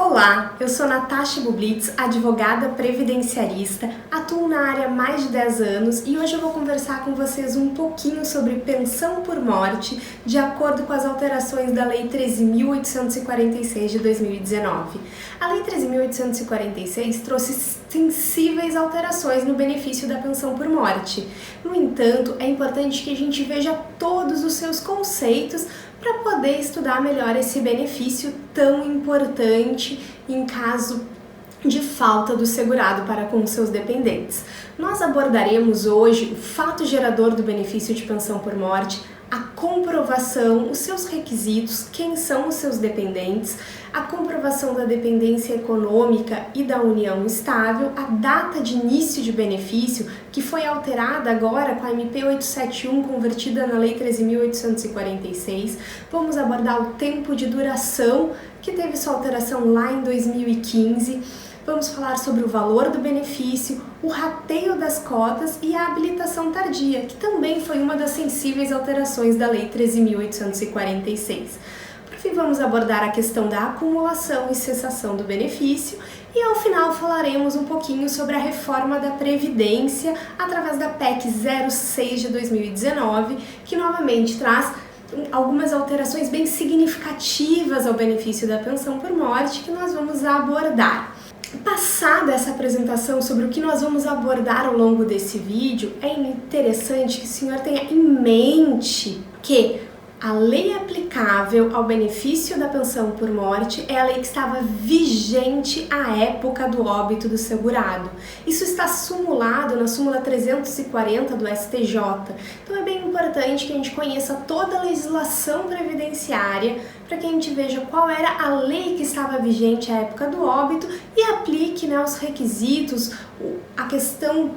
Olá, eu sou Natasha Bublitz, advogada previdenciarista, atuo na área há mais de 10 anos e hoje eu vou conversar com vocês um pouquinho sobre pensão por morte, de acordo com as alterações da Lei 13.846 de 2019. A Lei 13.846 trouxe sensíveis alterações no benefício da pensão por morte. No entanto, é importante que a gente veja todos os seus conceitos para poder estudar melhor esse benefício tão importante em caso de falta do segurado para com seus dependentes. Nós abordaremos hoje o fato gerador do benefício de pensão por morte, a comprovação, os seus requisitos, quem são os seus dependentes, a comprovação da dependência econômica e da união estável, a data de início de benefício, que foi alterada agora com a MP 871 convertida na Lei 13.846. Vamos abordar o tempo de duração, que teve sua alteração lá em 2015. Vamos falar sobre o valor do benefício, o rateio das cotas e a habilitação tardia, que também foi uma das sensíveis alterações da Lei 13.846. Por fim, vamos abordar a questão da acumulação e cessação do benefício e, ao final, falaremos um pouquinho sobre a reforma da Previdência através da PEC 06 de 2019, que novamente traz algumas alterações bem significativas ao benefício da pensão por morte que nós vamos abordar. Passada essa apresentação sobre o que nós vamos abordar ao longo desse vídeo, é interessante que o senhor tenha em mente que a lei aplicável ao benefício da pensão por morte é a lei que estava vigente à época do óbito do segurado. Isso está sumulado na súmula 340 do STJ. Então é bem importante que a gente conheça toda a legislação previdenciária para que a gente veja qual era a lei que estava vigente à época do óbito e aplique, os requisitos, a questão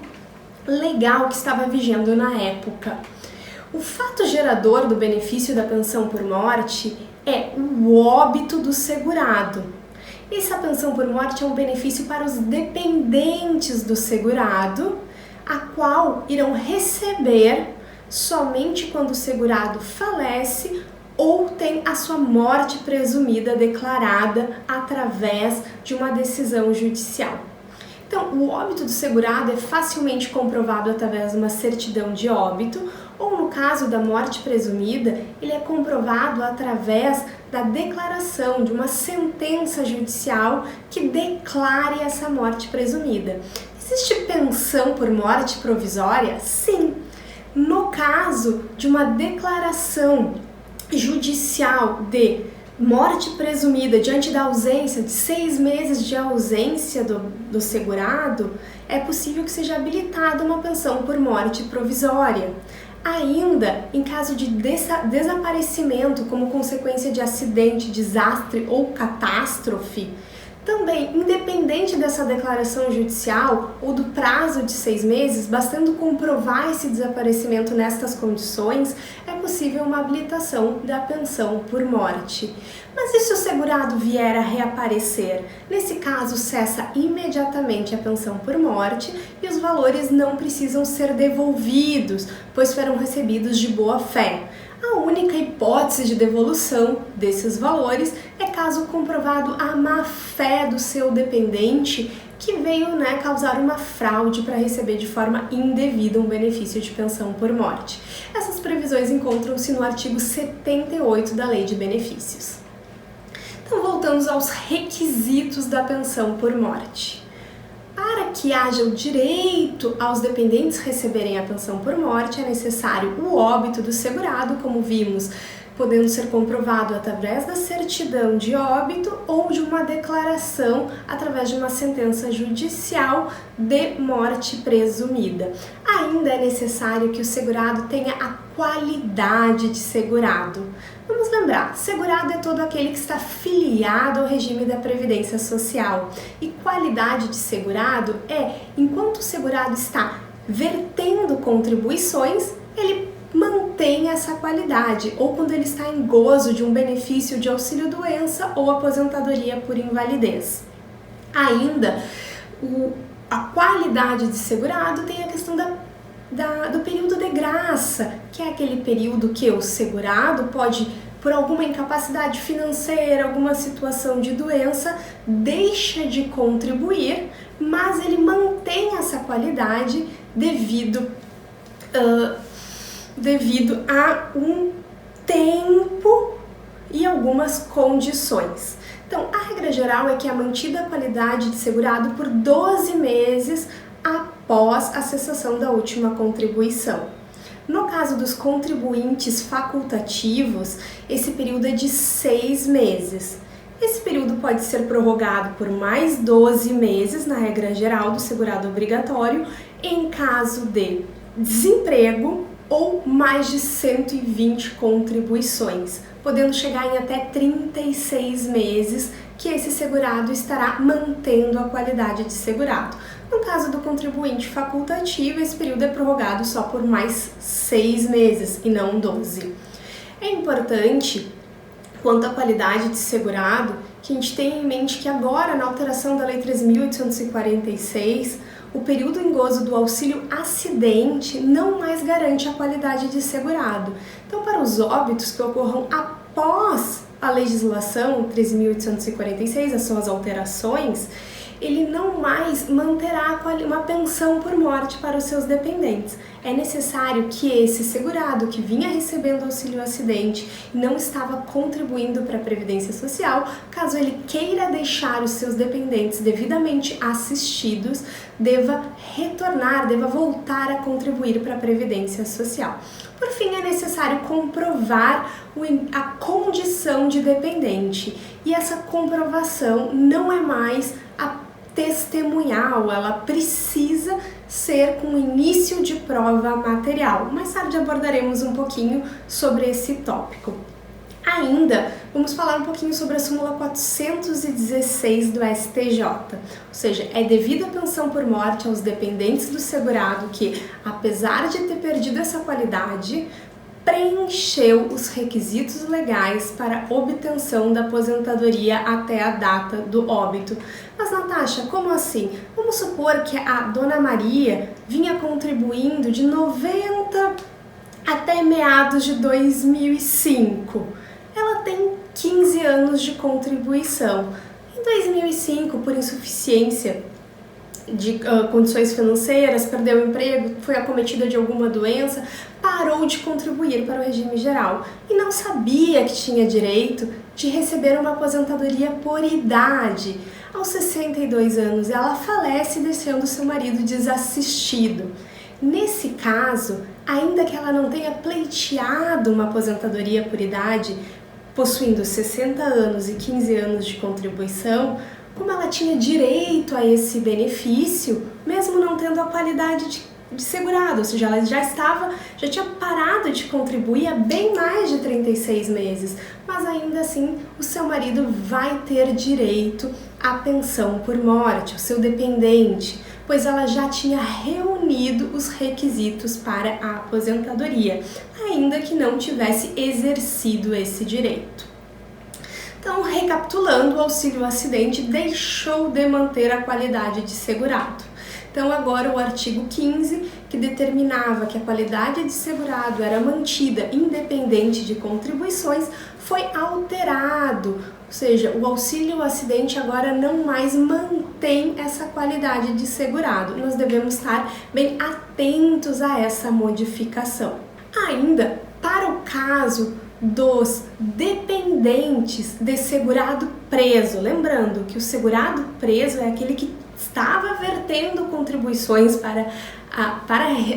legal que estava vigendo na época. O fato gerador do benefício da pensão por morte é o óbito do segurado. Essa pensão por morte é um benefício para os dependentes do segurado, a qual irão receber somente quando o segurado falece ou tem a sua morte presumida declarada através de uma decisão judicial. Então, o óbito do segurado é facilmente comprovado através de uma certidão de óbito, ou no caso da morte presumida, ele é comprovado através da declaração de uma sentença judicial que declare essa morte presumida. Existe pensão por morte provisória? Sim. No caso de uma declaração judicial de morte presumida diante da ausência de 6 meses de ausência do segurado, é possível que seja habilitada uma pensão por morte provisória. Ainda, em caso de desaparecimento como consequência de acidente, desastre ou catástrofe, também, independente dessa declaração judicial ou do prazo de 6 meses, bastando comprovar esse desaparecimento nestas condições, é possível uma habilitação da pensão por morte. Mas e se o segurado vier a reaparecer? Nesse caso, cessa imediatamente a pensão por morte e os valores não precisam ser devolvidos, pois foram recebidos de boa fé. A única hipótese de devolução desses valores é caso comprovado a má fé do seu dependente que veio causar uma fraude para receber de forma indevida um benefício de pensão por morte. Essas previsões encontram-se no artigo 78 da Lei de Benefícios. Então voltamos aos requisitos da pensão por morte. Para que haja o direito aos dependentes receberem a pensão por morte, é necessário o óbito do segurado, como vimos, podendo ser comprovado através da certidão de óbito ou de uma declaração através de uma sentença judicial de morte presumida. Ainda é necessário que o segurado tenha a qualidade de segurado. Vamos lembrar, segurado é todo aquele que está filiado ao regime da Previdência Social. E qualidade de segurado é, enquanto o segurado está vertendo contribuições, ele mantém essa qualidade, ou quando ele está em gozo de um benefício de auxílio-doença ou aposentadoria por invalidez. Ainda, a qualidade de segurado tem a questão do período de graça, que é aquele período que o segurado pode, por alguma incapacidade financeira, alguma situação de doença, deixa de contribuir, mas ele mantém essa qualidade devido a um tempo e algumas condições. Então, a regra geral é que é mantida a qualidade de segurado por 12 meses após a cessação da última contribuição. No caso dos contribuintes facultativos, esse período é de 6 meses. Esse período pode ser prorrogado por mais 12 meses, na regra geral do segurado obrigatório, em caso de desemprego ou mais de 120 contribuições, podendo chegar em até 36 meses que esse segurado estará mantendo a qualidade de segurado. No caso do contribuinte facultativo, esse período é prorrogado só por mais 6 meses e não 12. É importante, quanto à qualidade de segurado, que a gente tenha em mente que agora, na alteração da Lei 3.846, o período em gozo do auxílio acidente não mais garante a qualidade de segurado. Então, para os óbitos que ocorram após a legislação 3.846, as suas alterações, ele não mais manterá uma pensão por morte para os seus dependentes. É necessário que esse segurado que vinha recebendo auxílio acidente e não estava contribuindo para a Previdência Social, caso ele queira deixar os seus dependentes devidamente assistidos, deva retornar, deva voltar a contribuir para a Previdência Social. Por fim, é necessário comprovar a condição de dependente, e essa comprovação não é mais a testemunhal, ela precisa ser com início de prova material. Mais tarde abordaremos um pouquinho sobre esse tópico. Ainda vamos falar um pouquinho sobre a súmula 416 do STJ, ou seja, é devida pensão por morte aos dependentes do segurado que, apesar de ter perdido essa qualidade, preencheu os requisitos legais para obtenção da aposentadoria até a data do óbito. Mas, Natasha, como assim? Vamos supor que a Dona Maria vinha contribuindo de 90 até meados de 2005. Ela tem 15 anos de contribuição. Em 2005, por insuficiência de condições financeiras, perdeu o emprego, foi acometida de alguma doença, parou de contribuir para o regime geral e não sabia que tinha direito de receber uma aposentadoria por idade. Aos 62 anos, ela falece deixando seu marido desassistido. Nesse caso, ainda que ela não tenha pleiteado uma aposentadoria por idade, possuindo 60 anos e 15 anos de contribuição, como ela tinha direito a esse benefício, mesmo não tendo a qualidade de segurado, ou seja, ela já tinha parado de contribuir há bem mais de 36 meses, mas ainda assim o seu marido vai ter direito à pensão por morte, o seu dependente, pois ela já tinha reunido os requisitos para a aposentadoria, ainda que não tivesse exercido esse direito. Então, recapitulando, o auxílio acidente deixou de manter a qualidade de segurado. Então, agora o artigo 15, que determinava que a qualidade de segurado era mantida independente de contribuições, foi alterado. Ou seja, o auxílio acidente agora não mais mantém essa qualidade de segurado. Nós devemos estar bem atentos a essa modificação. Ainda, para o caso dos dependentes de segurado preso, lembrando que o segurado preso é aquele que estava vertendo contribuições para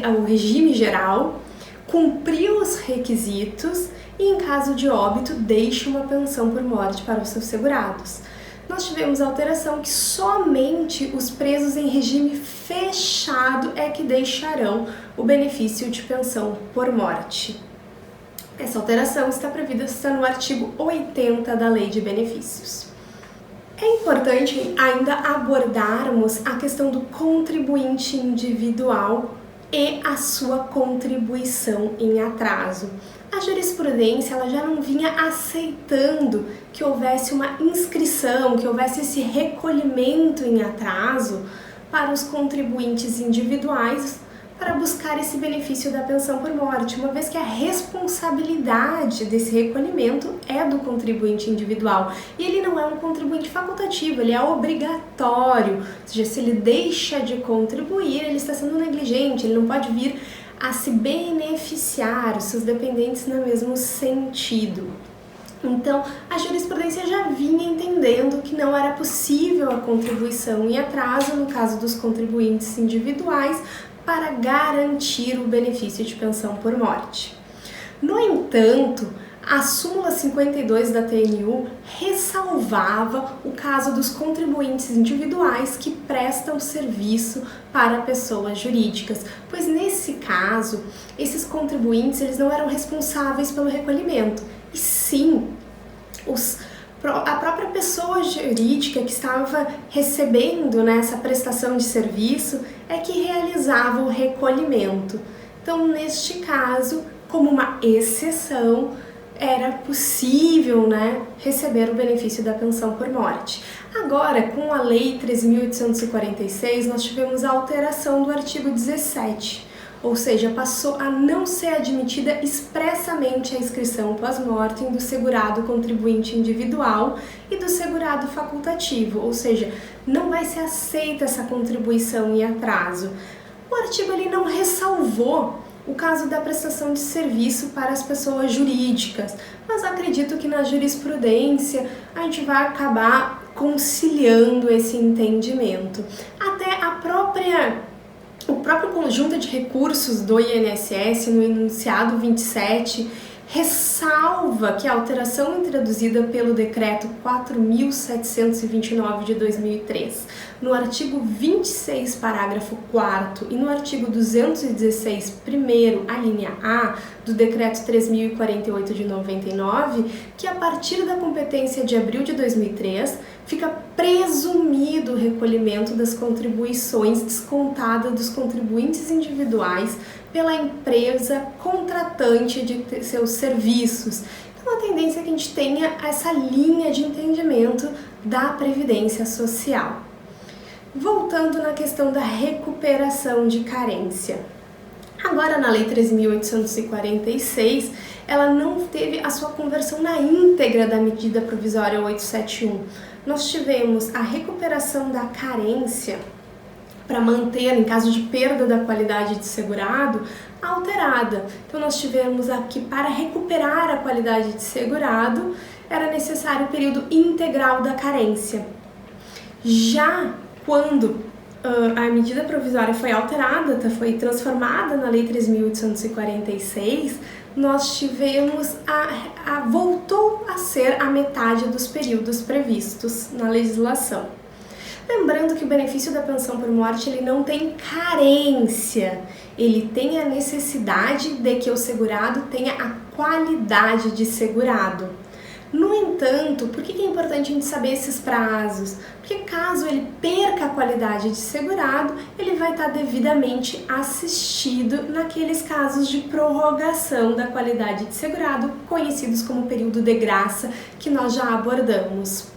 o regime geral, cumpriu os requisitos e, em caso de óbito, deixa uma pensão por morte para os seus segurados. Nós tivemos a alteração que somente os presos em regime fechado é que deixarão o benefício de pensão por morte. Essa alteração está prevista no artigo 80 da Lei de Benefícios. É importante ainda abordarmos a questão do contribuinte individual e a sua contribuição em atraso. A jurisprudência ela já não vinha aceitando que houvesse uma inscrição, que houvesse esse recolhimento em atraso para os contribuintes individuais, para buscar esse benefício da pensão por morte, uma vez que a responsabilidade desse recolhimento é do contribuinte individual e ele não é um contribuinte facultativo, ele é obrigatório, ou seja, se ele deixa de contribuir, ele está sendo negligente, ele não pode vir a se beneficiar, os seus dependentes no mesmo sentido. Então, a jurisprudência já vinha entendendo que não era possível a contribuição em atraso, no caso dos contribuintes individuais, para garantir o benefício de pensão por morte. No entanto, a súmula 52 da TNU ressalvava o caso dos contribuintes individuais que prestam serviço para pessoas jurídicas, pois nesse caso, esses contribuintes eles não eram responsáveis pelo recolhimento, e sim a própria pessoa jurídica que estava recebendo essa prestação de serviço é que realizava o recolhimento. Então, neste caso, como uma exceção, era possível receber o benefício da pensão por morte. Agora, com a Lei 13.846, nós tivemos a alteração do artigo 17, ou seja, passou a não ser admitida expressamente a inscrição pós-mortem do segurado contribuinte individual e do segurado facultativo, ou seja, não vai ser aceita essa contribuição em atraso. O artigo ele não ressalvou o caso da prestação de serviço para as pessoas jurídicas, mas acredito que na jurisprudência a gente vai acabar conciliando esse entendimento. Até o próprio conjunto de recursos do INSS, no enunciado 27, ressalva que a alteração introduzida pelo Decreto 4.729 de 2003, no artigo 26, parágrafo 4º e no artigo 216, primeiro, a linha A, do Decreto 3.048 de 99, que a partir da competência de abril de 2003, fica presumido o recolhimento das contribuições descontadas dos contribuintes individuais pela empresa contratante de seus serviços. Então, a tendência é que a gente tenha essa linha de entendimento da Previdência Social. Voltando na questão da recuperação de carência. Agora, na Lei 13.846, ela não teve a sua conversão na íntegra da medida provisória 871. Nós tivemos a recuperação da carência para manter, em caso de perda da qualidade de segurado, alterada. Então, nós tivemos aqui, para recuperar a qualidade de segurado, era necessário o período integral da carência. Já quando a medida provisória foi alterada, foi transformada na Lei 3.846, nós tivemos voltou a ser a metade dos períodos previstos na legislação. Lembrando que o benefício da pensão por morte ele não tem carência, ele tem a necessidade de que o segurado tenha a qualidade de segurado. No entanto, por que é importante a gente saber esses prazos? Porque caso ele perca a qualidade de segurado, ele vai estar devidamente assistido naqueles casos de prorrogação da qualidade de segurado, conhecidos como período de graça, que nós já abordamos.